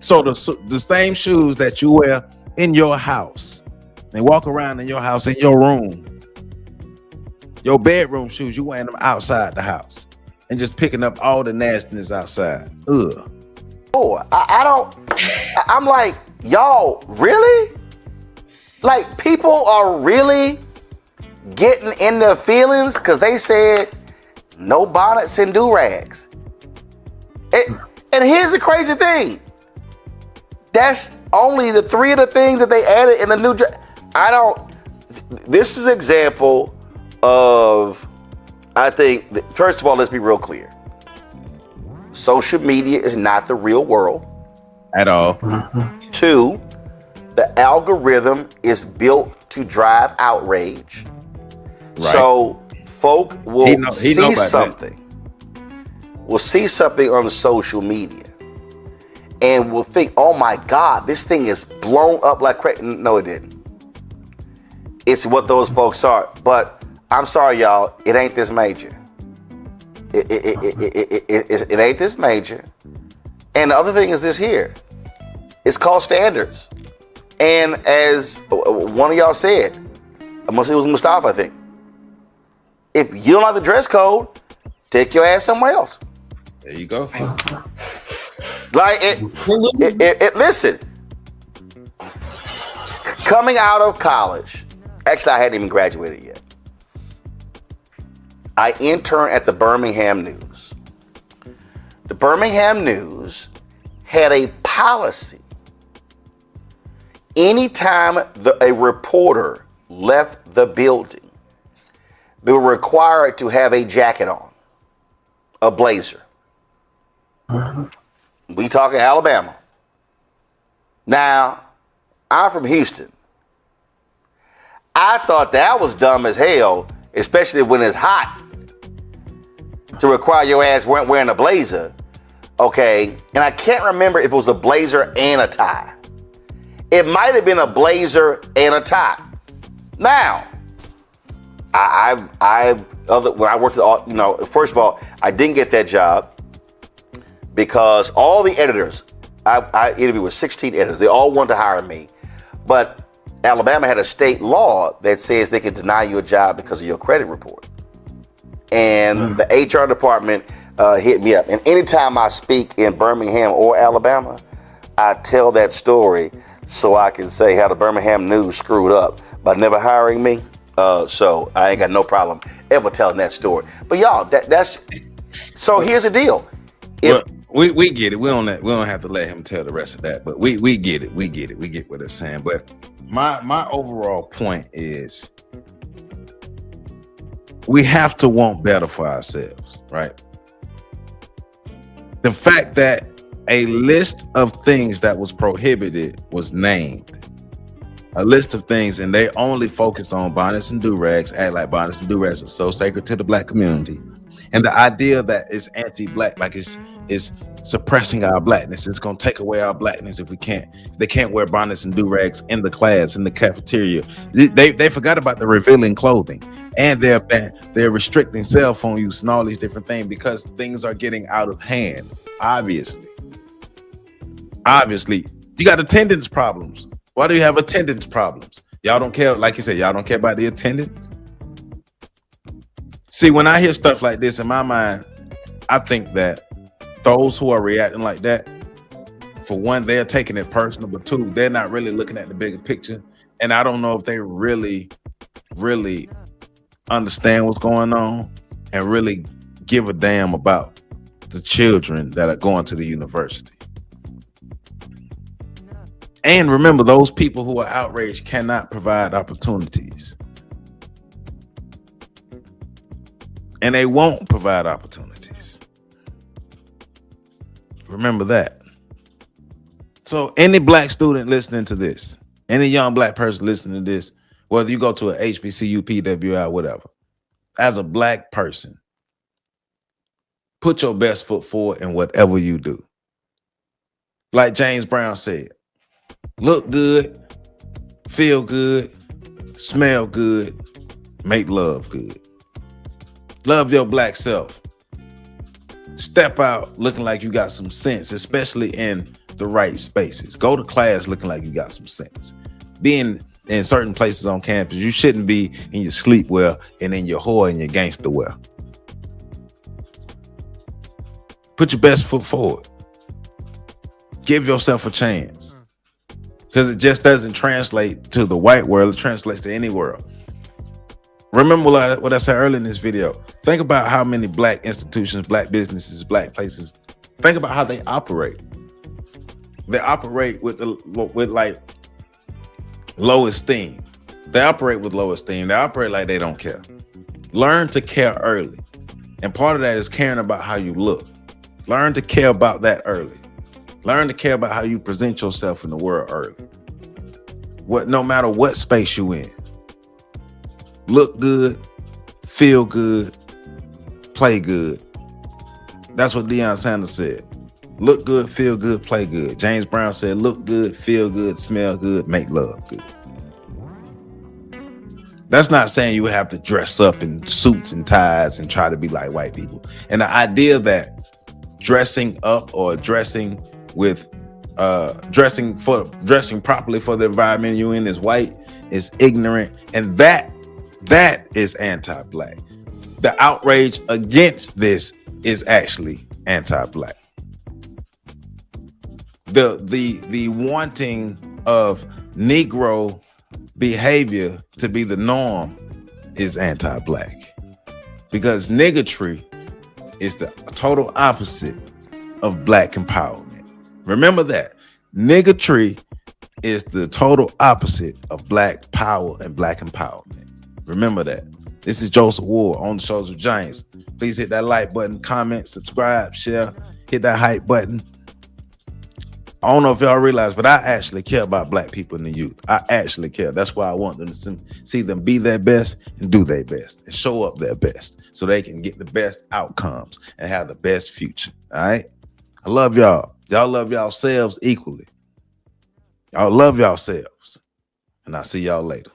So the same shoes that you wear in your house, they walk around in your house, in your room. Your bedroom shoes, you wearing them outside the house and just picking up all the nastiness outside. Ugh. Oh, I'm like, y'all, really? Like, people are really getting in their feelings because they said no bonnets and do-rags. And here's the crazy thing. That's only the 3 of the things that they added in the new draft. This is an example of, I think, first of all, let's be real clear. Social media is not the real world. At all. 2, the algorithm is built to drive outrage. Right. So folk will see something. Will see something on social media and will think, oh my God, this thing is blown up like crazy. No, it didn't. It's what those folks are. But I'm sorry, y'all, it ain't this major. It ain't this major. And the other thing is this here. It's called standards. And as one of y'all said, it was Mustafa, I think, if you don't like the dress code, take your ass somewhere else. There you go. Like, listen, coming out of college, actually, I hadn't even graduated yet. I interned at the Birmingham News. The Birmingham News had a policy. Anytime a reporter left the building, they were required to have a jacket on, a blazer. We talking Alabama. Now, I'm from Houston. I thought that was dumb as hell, especially when it's hot, to require your ass wearing a blazer. Okay, and I can't remember if it was a blazer and a tie. It might have been a blazer and a tie. Now, when I worked at, first of all, I didn't get that job because all the editors, I interviewed with 16 editors, they all wanted to hire me, but Alabama had a state law that says they can deny you a job because of your credit report. And the HR department hit me up. And anytime I speak in Birmingham or Alabama, I tell that story so I can say how the Birmingham News screwed up by never hiring me. So I ain't got no problem ever telling that story. But y'all, that's so. Here's the deal. If we get it, we don't have to let him tell the rest of that. But we get it. We get it. We get what it's saying. But my overall point is, we have to want better for ourselves, right? The fact that a list of things that was prohibited was named. A list of things, and they only focused on bonnets and do-rags, act like bonnets and do-rags are so sacred to the Black community. And the idea that it's anti-Black, like it's suppressing our Blackness. It's gonna take away our Blackness if they can't wear bonnets and do-rags in the class, in the cafeteria. They forgot about the revealing clothing, and they're restricting cell phone use and all these different things because things are getting out of hand. Obviously, you got attendance problems. Why do you have attendance problems? Y'all don't care, like you said, y'all don't care about the attendance. See, when I hear stuff like this in my mind, I think that those who are reacting like that, for one, they're taking it personal, but two, they're not really looking at the bigger picture. And I don't know if they really, really understand what's going on and really give a damn about the children that are going to the university. And remember, those people who are outraged cannot provide opportunities. And they won't provide opportunities. Remember that. So any Black student listening to this, any young Black person listening to this, whether you go to a HBCU, PWI, whatever, as a Black person, put your best foot forward in whatever you do. Like James Brown said, look good, feel good, smell good, make love good. Love your Black self. Step out looking like you got some sense, especially in the right spaces. Go to class looking like you got some sense. Being in certain places on campus, you shouldn't be in your sleepwear and in your whore and your gangster wear. Put your best foot forward. Give yourself a chance. Because it just doesn't translate to the white world, it translates to any world. Remember what I said earlier in this video. Think about how many Black institutions, Black businesses, Black places, think about how they operate. They operate with like low esteem. They operate with low esteem. They operate like they don't care. Learn to care early. And part of that is caring about how you look. Learn to care about that early. Learn to care about how you present yourself in the world early. No matter what space you in. Look good, feel good, play good. That's what Deion Sanders said. Look good, feel good, play good. James Brown said, look good, feel good, smell good, make love good. That's not saying you have to dress up in suits and ties and try to be like white people. And the idea that dressing up or dressing with dressing properly for the environment you're in is white is ignorant, and that is anti-Black. The outrage against this is actually anti-Black. The wanting of Negro behavior to be the norm is anti-Black, because niggatry is the total opposite of Black empowerment. Remember that. Niggatry is the total opposite of Black power and Black empowerment. Remember that. This is Joseph Ward on the Shoulders of Giants. Please hit that like button, comment, subscribe, share, hit that hype button. I don't know if y'all realize, but I actually care about Black people in the youth. I actually care. That's why I want them to see them be their best and do their best and show up their best so they can get the best outcomes and have the best future. All right? I love y'all. Y'all love yourselves equally. Y'all love yourselves. And I'll see y'all later.